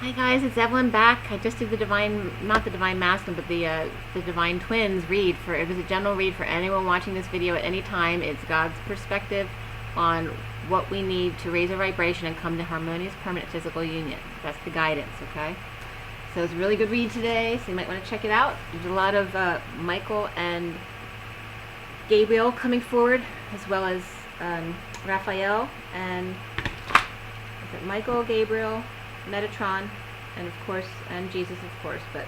Hi guys, it's Evelyn back. I just did the divine, not the divine masculine, but the divine twins read for. It was a general read for anyone watching this video at any time. It's God's perspective on what we need to raise our vibration and come to harmonious, permanent physical union. That's the guidance, okay? So it's a really good read today, so you might want to check it out. There's a lot of Michael and Gabriel coming forward, as well as Raphael and Michael, Gabriel, Metatron, and of course, and Jesus, of course, but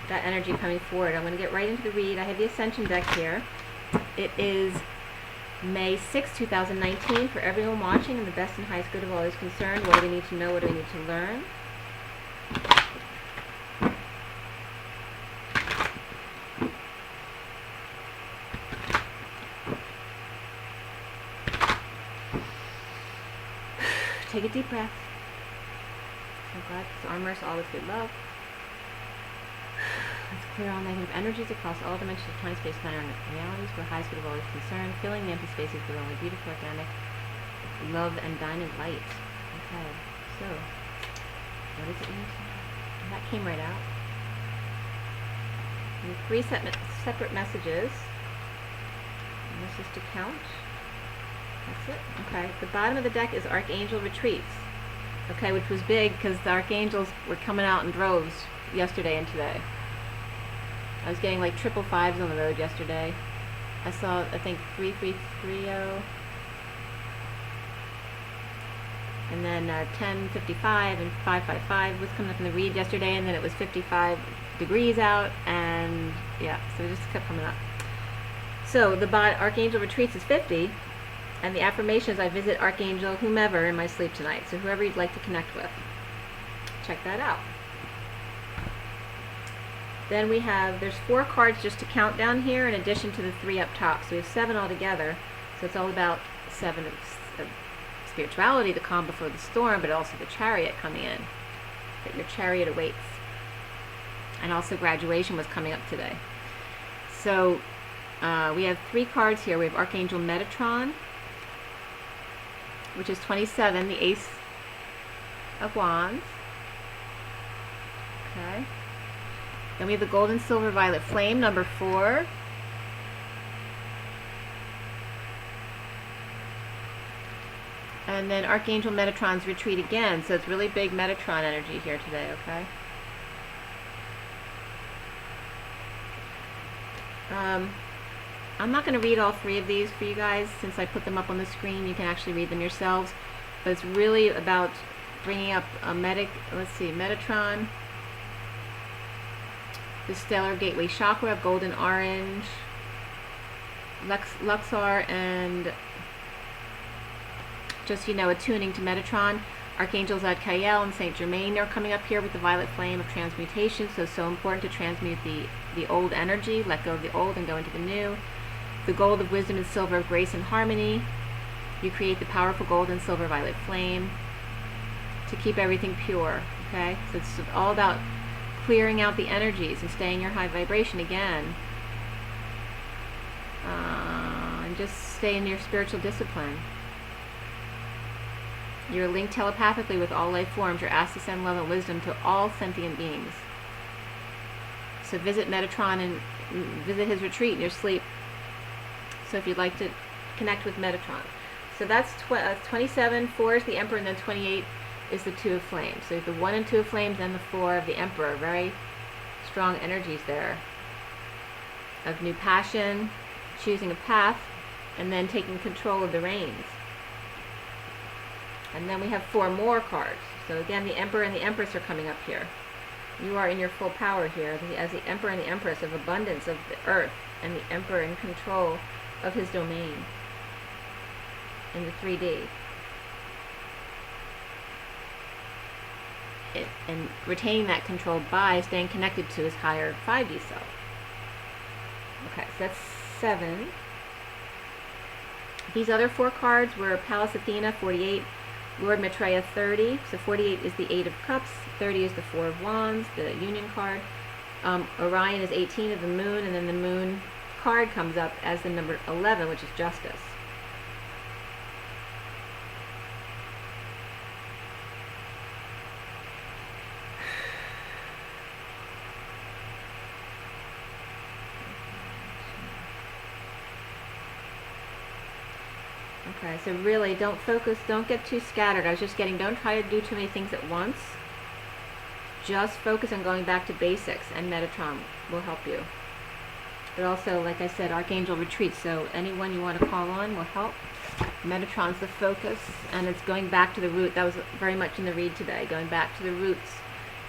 that energy coming forward. I'm going to get right into the read. I have the Ascension deck here. It is May 6, 2019 for everyone watching, and the best and highest good of all is concerned. What do we need to know? What do we need to learn? Take a deep breath. Oh God, His armor is always good love. Let's clear all negative energies across all dimensions of time, space, matter, and realities where highest good of all is concerned, filling the empty spaces with only beautiful, organic love and diamond light. Okay, so what is it we need to know? And that came right out. And 3 separate messages. And this is to count. That's it. Okay. The bottom of the deck is Archangel Retreats. Okay, which was big because the Archangels were coming out in droves yesterday and today. I was getting like 555s on the road yesterday. I saw, I think, 3330. And then 1055 and 555 was coming up in the read yesterday, and then it was 55 degrees out, and yeah, so it just kept coming up. So the Archangel Retreats is 50. And the affirmation is, I visit Archangel whomever in my sleep tonight. So whoever you'd like to connect with. Check that out. Then we have, there's 4 cards just to count down here in addition to the 3 up top. So we have 7 altogether. So it's all about 7 of spirituality, the calm before the storm, but also the Chariot coming in. That your Chariot awaits. And also graduation was coming up today. So we have 3 cards here. We have Archangel Metatron, which is 27, the Ace of Wands. Okay. Then we have the Gold and Silver Violet Flame, number 4. And then Archangel Metatron's Retreat again. So it's really big Metatron energy here today, okay? I'm not going to read all 3 of these for you guys since I put them up on the screen. You can actually read them yourselves. But it's really about bringing up a Metatron, the Stellar Gateway Chakra, Golden Orange, Luxor, and just, attuning to Metatron. Archangels Zadkiel and Saint Germain are coming up here with the Violet Flame of transmutation. So important to transmute the old energy, let go of the old and go into the new. The gold of wisdom and silver of grace and harmony. You create the powerful gold and silver violet flame to keep everything pure. Okay? So it's all about clearing out the energies and staying your high vibration again. And just stay in your spiritual discipline. You're linked telepathically with all life forms. You're asked to send love and wisdom to all sentient beings. So visit Metatron and visit his retreat in your sleep. So if you'd like to connect with Metatron. So that's 27, 4 is the Emperor, and then 28 is the 2 of Flames. So the 1 and 2 of Flames and the 4 of the Emperor. Very strong energies there. Of new passion, choosing a path, and then taking control of the reins. And then we have 4 more cards. So again, the Emperor and the Empress are coming up here. You are in your full power here as the Emperor and the Empress of abundance of the earth, and the Emperor in control of his domain in the 3D. And retaining that control by staying connected to his higher 5D self. Okay, so that's 7. These other 4 cards were Pallas Athena, 48, Lord Maitreya, 30. So 48 is the 8 of Cups, 30 is the 4 of Wands, the Union card. Orion is 18 of the Moon, and then the Moon card comes up as the number 11, which is Justice. Okay, so really don't focus, don't get too scattered. I was just getting, don't try to do too many things at once. Just focus on going back to basics, and Metatron will help you. But also, like I said, Archangel retreats, so anyone you want to call on will help. Metatron's the focus, and it's going back to the root. That was very much in the read today, going back to the roots,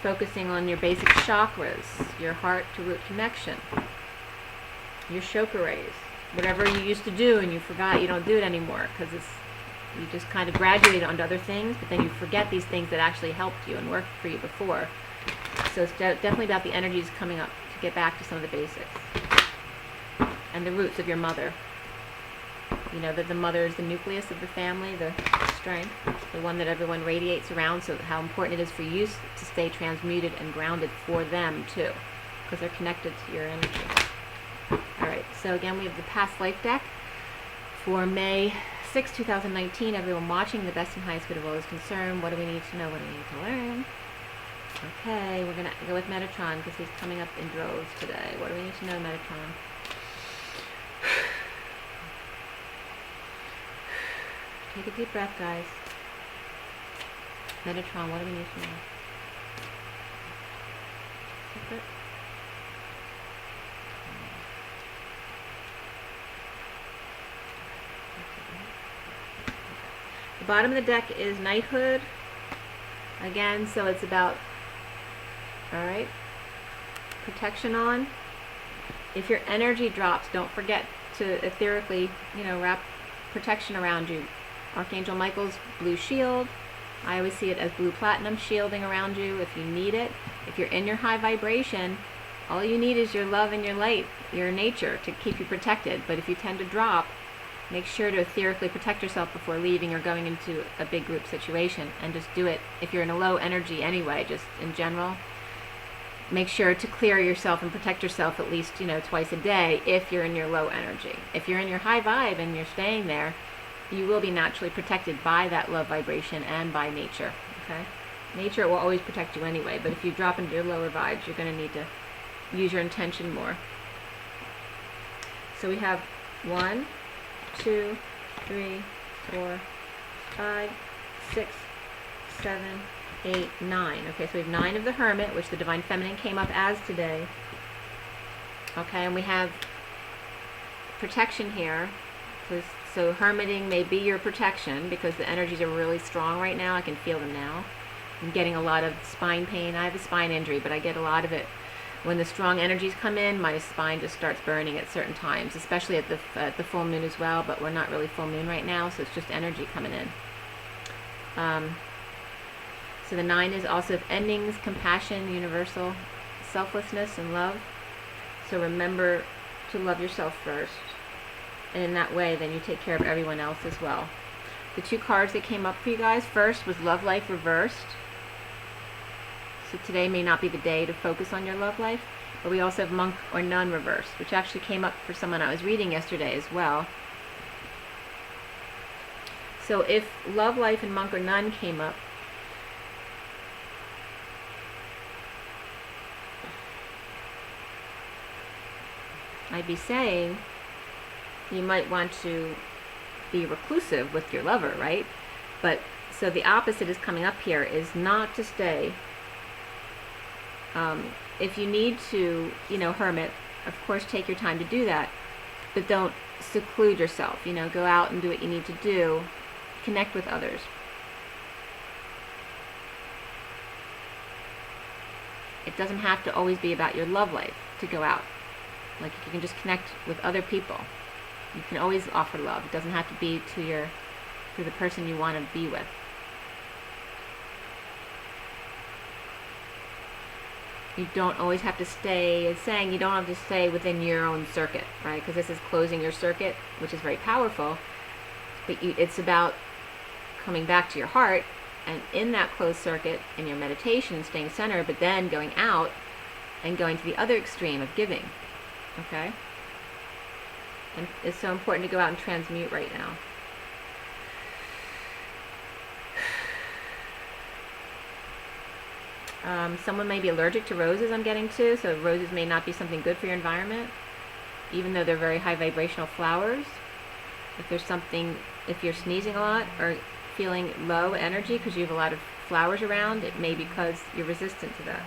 focusing on your basic chakras, your heart to root connection, your chakras, whatever you used to do and you forgot, you don't do it anymore because you just kind of graduated onto other things, but then you forget these things that actually helped you and worked for you before. So it's definitely about the energies coming up to get back to some of the basics and the roots of your mother. You know that the mother is the nucleus of the family, the strength, the one that everyone radiates around, so how important it is for you to stay transmuted and grounded for them too, because they're connected to your energy. Alright, so again we have the past life deck for May 6, 2019. Everyone watching, the best and highest good of all is concerned. What do we need to know? What do we need to learn? Okay, we're going to go with Metatron because he's coming up in droves today. What do we need to know, Metatron? Take a deep breath, guys. Metatron, what do we need to know? Secret. The bottom of the deck is knighthood. Again, so it's about, alright, protection on. If your energy drops, don't forget to etherically, wrap protection around you. Archangel Michael's blue shield. I always see it as blue platinum shielding around you if you need it. If you're in your high vibration, all you need is your love and your light, your nature, to keep you protected. But if you tend to drop, make sure to etherically protect yourself before leaving or going into a big group situation, and just do it if you're in a low energy anyway, just in general. Make sure to clear yourself and protect yourself at least, twice a day if you're in your low energy. If you're in your high vibe and you're staying there, you will be naturally protected by that love vibration and by nature, okay? Nature will always protect you anyway, but if you drop into your lower vibes, you're going to need to use your intention more. So we have 1, 2, 3, 4, 5, 6, 7, 8, 9. Okay, so we have 9 of the Hermit, which the Divine Feminine came up as today. Okay, and we have protection here. So hermiting may be your protection because the energies are really strong right now. I can feel them now. I'm getting a lot of spine pain. I have a spine injury, but I get a lot of it. When the strong energies come in, my spine just starts burning at certain times, especially at the full moon as well, but we're not really full moon right now, so it's just energy coming in. So the 9 is also of endings, compassion, universal, selflessness, and love. So remember to love yourself first. And in that way, then you take care of everyone else as well. The 2 cards that came up for you guys, first was Love Life Reversed. So today may not be the day to focus on your love life, but we also have Monk or Nun Reversed, which actually came up for someone I was reading yesterday as well. So if Love Life and Monk or Nun came up, I'd be saying you might want to be reclusive with your lover, right? But so the opposite is coming up here, is not to stay. If you need to, hermit, of course take your time to do that, but don't seclude yourself. Go out and do what you need to do. Connect with others. It doesn't have to always be about your love life to go out. Like, you can just connect with other people. You can always offer love. It doesn't have to be to the person you want to be with. You don't always have to stay, it's saying you don't have to stay within your own circuit, right? Because this is closing your circuit, which is very powerful. But it's about coming back to your heart, and in that closed circuit, in your meditation, staying centered, but then going out and going to the other extreme of giving, okay? And it's so important to go out and transmute right now. Someone may be allergic to roses, I'm getting to, so roses may not be something good for your environment, even though they're very high vibrational flowers. If there's something If you're sneezing a lot or feeling low energy because you have a lot of flowers around, it may be because you're resistant to that.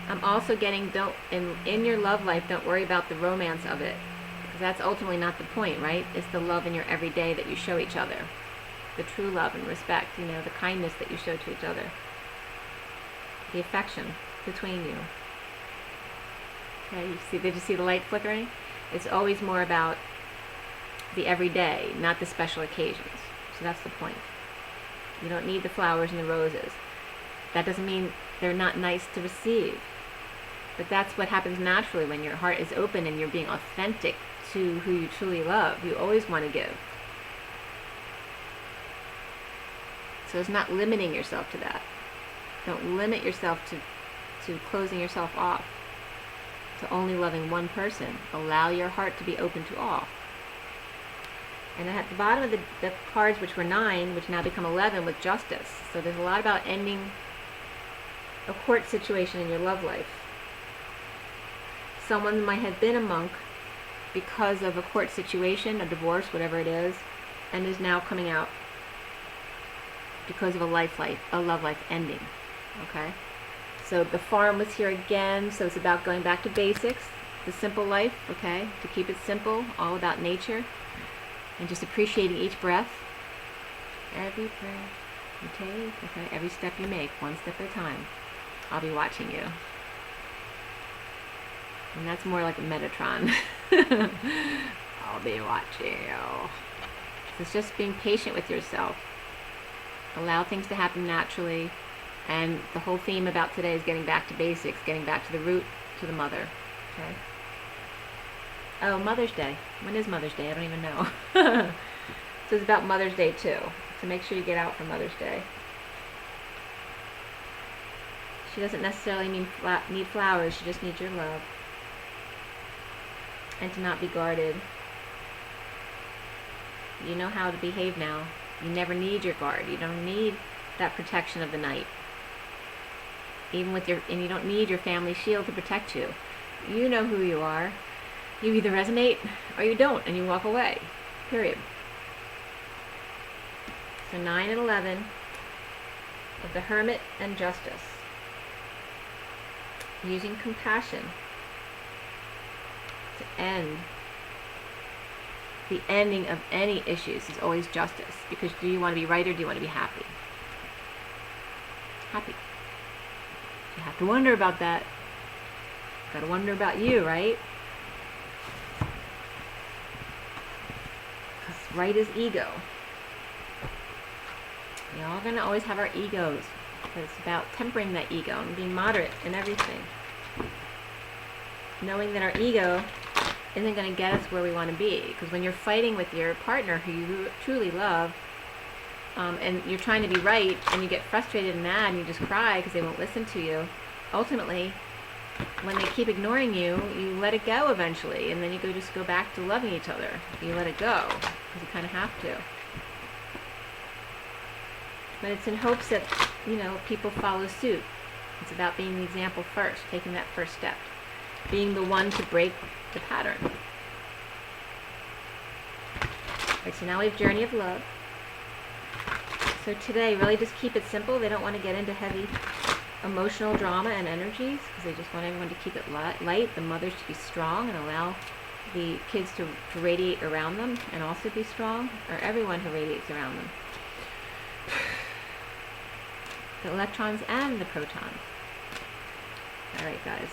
I'm also getting, in your love life, don't worry about the romance of it, because that's ultimately not the point, right? It's the love in your everyday that you show each other. The true love and respect, you know, the kindness that you show to each other. The affection between you. Okay, did you see the light flickering? It's always more about the everyday, not the special occasions. So that's the point. You don't need the flowers and the roses. That doesn't mean they're not nice to receive. But that's what happens naturally when your heart is open and you're being authentic to who you truly love. You always want to give. So it's not limiting yourself to that. Don't limit yourself to closing yourself off, to only loving one person. Allow your heart to be open to all. And at the bottom of the cards, which were 9, which now become 11, with justice. So there's a lot about ending a court situation in your love life. Someone might have been a monk because of a court situation, a divorce, whatever it is, and is now coming out because of a love life ending. Okay? So the farm was here again, so it's about going back to basics, the simple life, okay? To keep it simple, all about nature, and just appreciating each breath. Every breath you take, okay? Every step you make, one step at a time. I'll be watching you. And that's more like a Metatron. I'll be watching you. So it's just being patient with yourself. Allow things to happen naturally. And the whole theme about today is getting back to basics, getting back to the root, to the mother. Okay? Oh, Mother's Day. When is Mother's Day? I don't even know. So it's about Mother's Day too. So make sure you get out for Mother's Day. She doesn't necessarily need flowers. She just needs your love. And to not be guarded. You know how to behave now. You never need your guard. You don't need that protection of the night. And you don't need your family shield to protect you. You know who you are. You either resonate or you don't, and you walk away. Period. So 9 and 11 of the Hermit and Justice. Using compassion to end. The ending of any issues is always justice. Because do you want to be right or do you want to be happy? Happy. You have to wonder about that. Got to wonder about you, right? Because right is ego. We're all going to always have our egos. But it's about tempering that ego and being moderate in everything. Knowing that our ego isn't going to get us where we want to be. Because when you're fighting with your partner who you truly love, and you're trying to be right, and you get frustrated and mad, and you just cry because they won't listen to you, ultimately, when they keep ignoring you, you let it go eventually, and then you just go back to loving each other. You let it go, because you kind of have to. But it's in hopes that, people follow suit. It's about being the example first, taking that first step. Being the one to break the pattern. Right, so now we have Journey of Love. So today, really just keep it simple. They don't want to get into heavy emotional drama and energies because they just want everyone to keep it light, the mothers to be strong and allow the kids to radiate around them and also be strong, or everyone who radiates around them. The electrons and the protons. Alright, guys.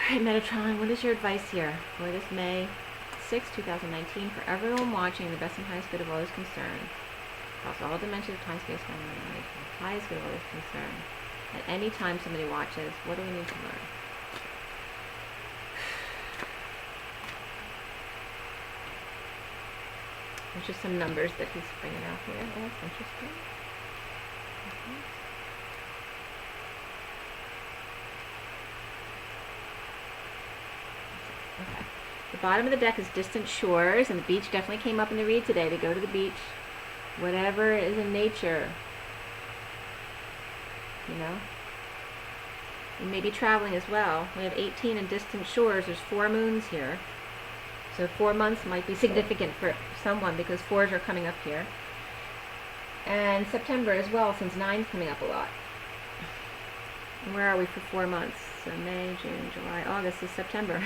Alright, Metatron, what is your advice here for this May 6, 2019 for everyone watching, the best and highest good of all is concerned? Across all dimensions of time, space, time, and life, the highest good of all is concerned. At any time somebody watches, what do we need to learn? There's just some numbers that he's bringing out here. Oh, that's interesting. Okay. The bottom of the deck is distant shores, and the beach definitely came up in the read today. To go to the beach, whatever is in nature. you know. You may be traveling as well. We have 18 in distant shores. There's 4 moons here. So 4 months might be significant for someone because 4s are coming up here. And September as well, since 9's coming up a lot. And where are we for 4 months? So May, June, July, August is September.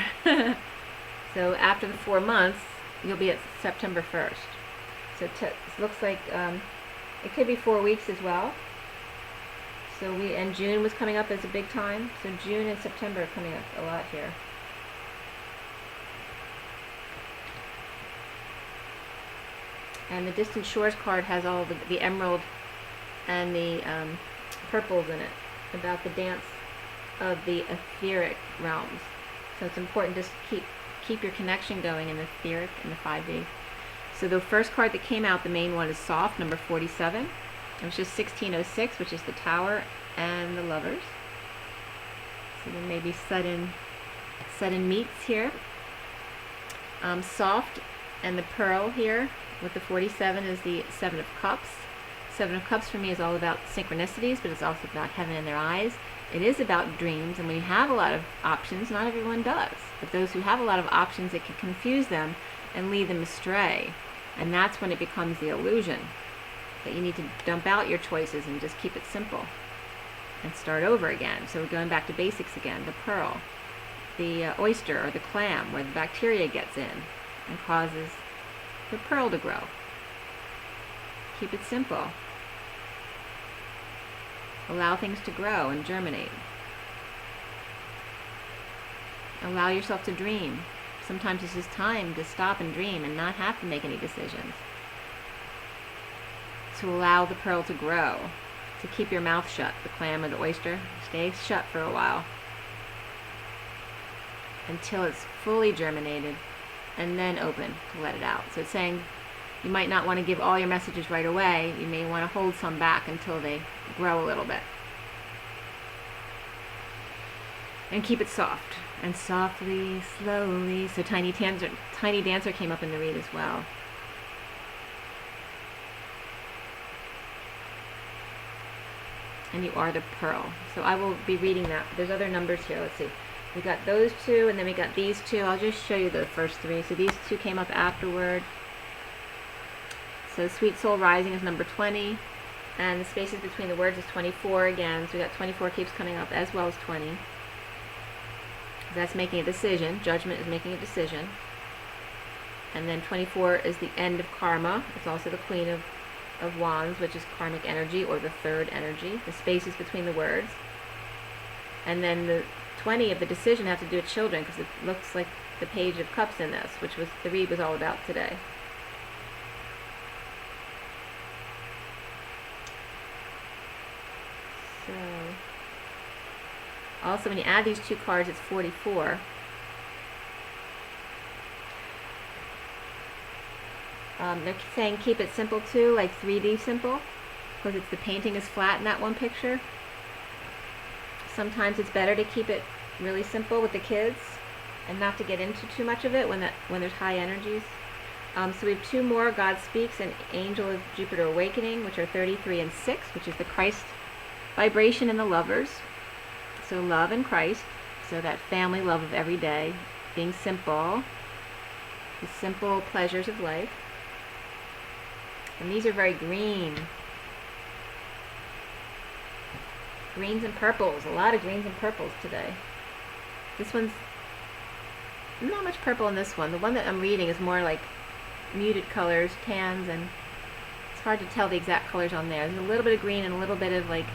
So after the 4 months, you'll be at September 1st. So it looks like it could be 4 weeks as well. So and June was coming up as a big time. So June and September are coming up a lot here. And the Distant Shores card has all the emerald and the purples in it, about the dance of the etheric realms. So it's important to keep your connection going in the etheric and the 5D. So the first card that came out, the main one, is Soft, number 47. It was just 1606, which is the Tower and the Lovers. So there may be sudden meets here. Soft and the Pearl here with the 47 is the 7 of Cups. 7 of Cups for me is all about synchronicities, but it's also about heaven in their eyes. It is about dreams, and when you have a lot of options, not everyone does. But those who have a lot of options, it can confuse them and lead them astray. And that's when it becomes the illusion that you need to dump out your choices and just keep it simple and start over again. So we're going back to basics again. The pearl, the oyster or the clam, where the bacteria gets in and causes the pearl to grow. Keep it simple. Allow things to grow and germinate. Allow yourself to dream. Sometimes it's just time to stop and dream and not have to make any decisions. To allow the pearl to grow. To keep your mouth shut, the clam or the oyster. Stay shut for a while until it's fully germinated, and then open to let it out. So it's saying you might not want to give all your messages right away. You may want to hold some back until they grow a little bit. And keep it soft. And softly, slowly. So Tiny Dancer came up in the read as well. And you are the pearl. So I will be reading that. There's other numbers here. Let's see. We got those 2, and then we got these 2. I'll just show you the first 3. So these 2 came up afterward. So Sweet Soul Rising is number 20. And the spaces between the words is 24 again. So we got 24 keeps coming up as well as 20. That's making a decision. Judgment is making a decision. And then 24 is the end of karma. It's also the Queen of Wands, which is karmic energy, or the third energy. The spaces between the words. And then the 20 of the decision have to do with children, because it looks like the Page of Cups in this, which was the read was all about today. So, also when you add these 2 cards, it's 44. They're saying keep it simple too, like 3D simple, because the painting is flat in that one picture. Sometimes it's better to keep it really simple with the kids and not to get into too much of it when there's high energies. So we have 2 more, God Speaks and Angel of Jupiter Awakening, which are 33 and 6, which is the Christ vibration in the Lovers. So love and Christ, so that family love of every day, being simple, the simple pleasures of life. And these are very green. Greens and purples, a lot of greens and purples today. This one's not much purple in this one. The one that I'm reading is more like muted colors, tans, and it's hard to tell the exact colors on there. There's a little bit of green and a little bit of like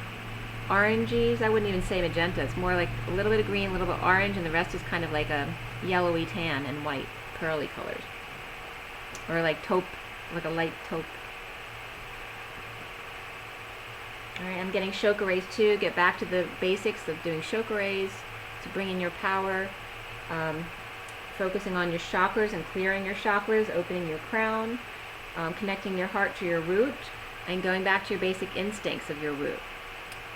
oranges. I wouldn't even say magenta. It's more like a little bit of green, a little bit of orange, and the rest is kind of like a yellowy tan and white, pearly colors. Or like taupe, like a light taupe. Alright, I'm getting chakra rays too. Get back to the basics of doing chakra rays to bring in your power. Focusing on your chakras and clearing your chakras, opening your crown, connecting your heart to your root, and going back to your basic instincts of your root.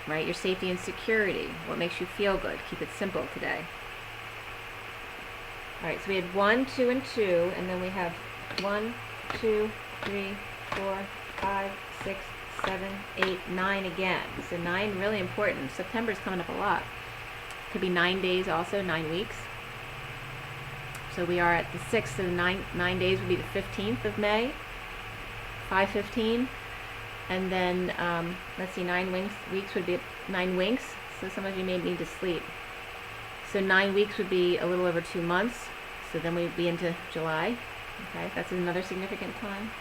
Right? Your safety and security. What makes you feel good. Keep it simple today. Alright, so we had 1, 2, and 2, and then we have 1, 2, 3, 4, 5, 6, 7, 8, 9 again. So 9 really important. September's coming up a lot. Could be 9 days also, 9 weeks. So we are at the 6th, so 9 days would be the 15th of May, 5/15. And then, let's see, 9 weeks would be 9 winks. So some of you may need to sleep. So 9 weeks would be a little over 2 months. So then we'd be into July. Okay, that's another significant time.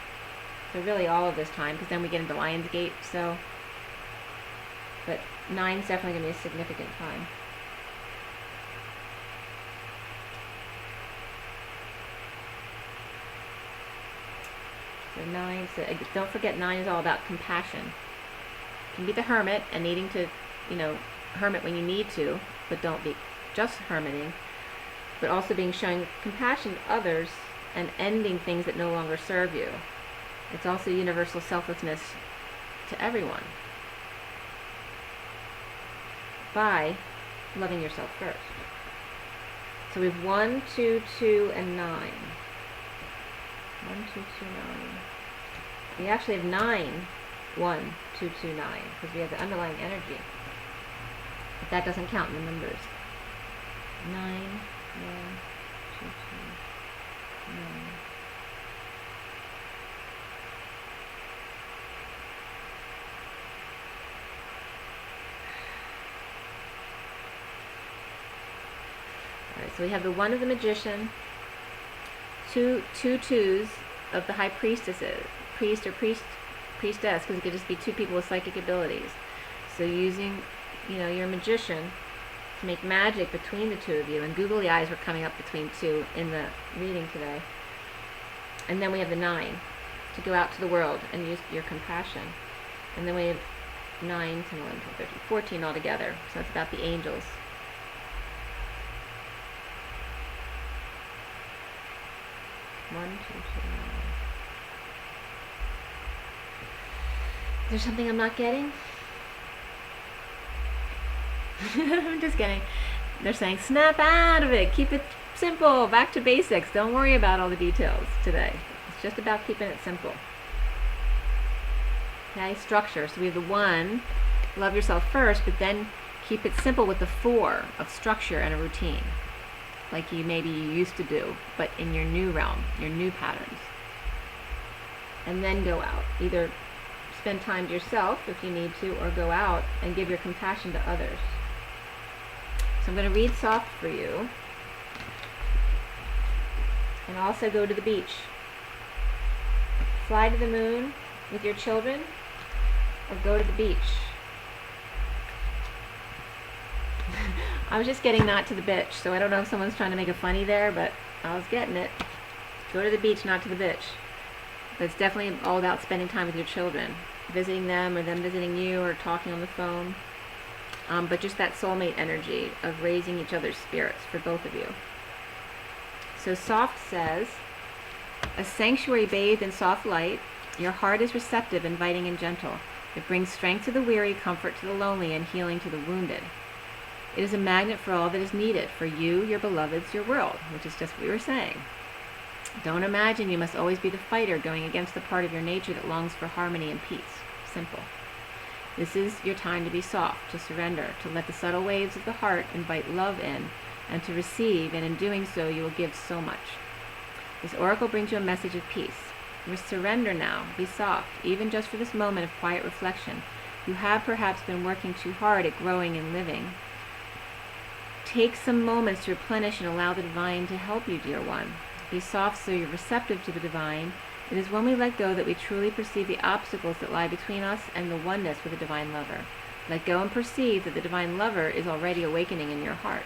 So really all of this time, because then we get into Lionsgate. So, but 9 is definitely going to be a significant time. So 9, so don't forget 9 is all about compassion. You can be the hermit and needing to, hermit when you need to, but don't be just hermiting, but also showing compassion to others and ending things that no longer serve you. It's also universal selflessness to everyone by loving yourself first. So we have 1, 2, 2, and 9. 1, 2, 2, 9. We actually have 9, 1, 2, 2, 9, because we have the underlying energy. But that doesn't count in the numbers. 9, 1, 2, 2, 9. Alright, so we have the 1 of the magician, 2 twos of the high priestesses, priest or priestess, because it could just be 2 people with psychic abilities. So using, your magician to make magic between the 2 of you, and googly eyes were coming up between 2 in the reading today. And then we have the 9 to go out to the world and use your compassion. And then we have 9, 10, 11, 12, 13, 14 altogether. So that's about the angels. One, two, 9. Is there something I'm not getting? I'm just kidding. They're saying, snap out of it. Keep it simple. Back to basics. Don't worry about all the details today. It's just about keeping it simple. Okay, structure. So we have the 1, love yourself first, but then keep it simple with the 4 of structure and a routine, like maybe you used to do, but in your new realm, your new patterns. And then go out. Either spend time to yourself if you need to, or go out and give your compassion to others. So I'm going to read soft for you. And also go to the beach. Fly to the moon with your children, or go to the beach. I was just getting not to the bitch, so I don't know if someone's trying to make a funny there, but I was getting it. Go to the beach, not to the bitch. But it's definitely all about spending time with your children, visiting them or them visiting you or talking on the phone. But just that soulmate energy of raising each other's spirits for both of you. So soft says, a sanctuary bathed in soft light, your heart is receptive, inviting, and gentle. It brings strength to the weary, comfort to the lonely, and healing to the wounded. It is a magnet for all that is needed for you, your beloveds, your world, which is just what we were saying. Don't imagine you must always be the fighter going against the part of your nature that longs for harmony and peace. Simple. This is your time to be soft, to surrender, to let the subtle waves of the heart invite love in, and to receive, and in doing so you will give so much. This oracle brings you a message of peace. Surrender now. Be soft, even just for this moment of quiet reflection. You have perhaps been working too hard at growing and living. Take some moments to replenish and allow the divine to help you, dear one. Be soft so you're receptive to the divine. It is when we let go that we truly perceive the obstacles that lie between us and the oneness with the divine lover. Let go and perceive that the divine lover is already awakening in your heart.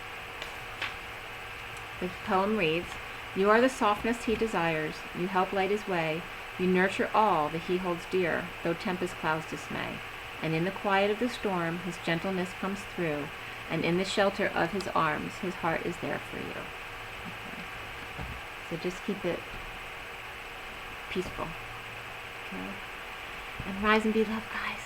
The poem reads, you are the softness he desires. You help light his way. You nurture all that he holds dear, though tempest clouds dismay. And in the quiet of the storm, his gentleness comes through, and in the shelter of his arms, his heart is there for you. Okay. So just keep it peaceful. Okay? And rise and be love, guys.